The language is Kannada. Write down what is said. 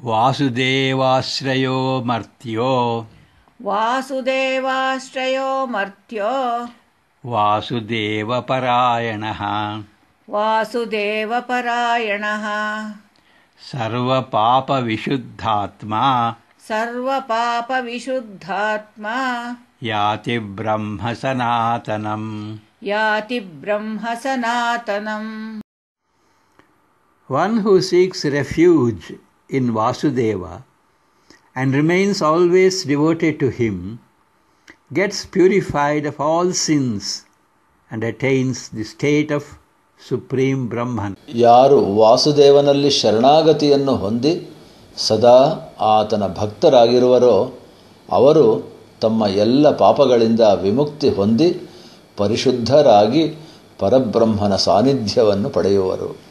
ವಾಸುದೇವಾಶ್ರಯೋ ಮರ್ತ್ಯೋ ವಾಸುದೇವಾಶ್ರಯೋ ಮರ್ತ್ಯೋ ವಾಸುದೇವಪರಾಯಣಃ ವಾಸುದೇವಪರಾಯಣಃ ಸರ್ವಪಾಪವಿಶುದ್ಧಾತ್ಮಾ ಸರ್ವಪಾಪವಿಶುದ್ಧಾತ್ಮಾ ಯಾತಿ ಬ್ರಹ್ಮ ಸನಾತನಂ. ಯಾತಿ ಬ್ರಹ್ಮ ಸನಾತನಂ. One who seeks refuge in Vasudeva and remains always devoted to him gets purified of all sins and attains the state of Supreme Brahman. ಯಾರು ವಾಸುದೇವನಲ್ಲಿ ಶರಣಾಗತಿಯನ್ನು ಹೊಂದಿ ಸದಾ ಆತನ ಭಕ್ತರಾಗಿರುವರೋ ಅವರು ತಮ್ಮ ಎಲ್ಲ ಪಾಪಗಳಿಂದ ವಿಮುಕ್ತಿ ಹೊಂದಿ ಪರಿಶುದ್ಧರಾಗಿ ಪರಬ್ರಹ್ಮನ ಸಾನ್ನಿಧ್ಯವನ್ನು ಪಡೆಯುವರು.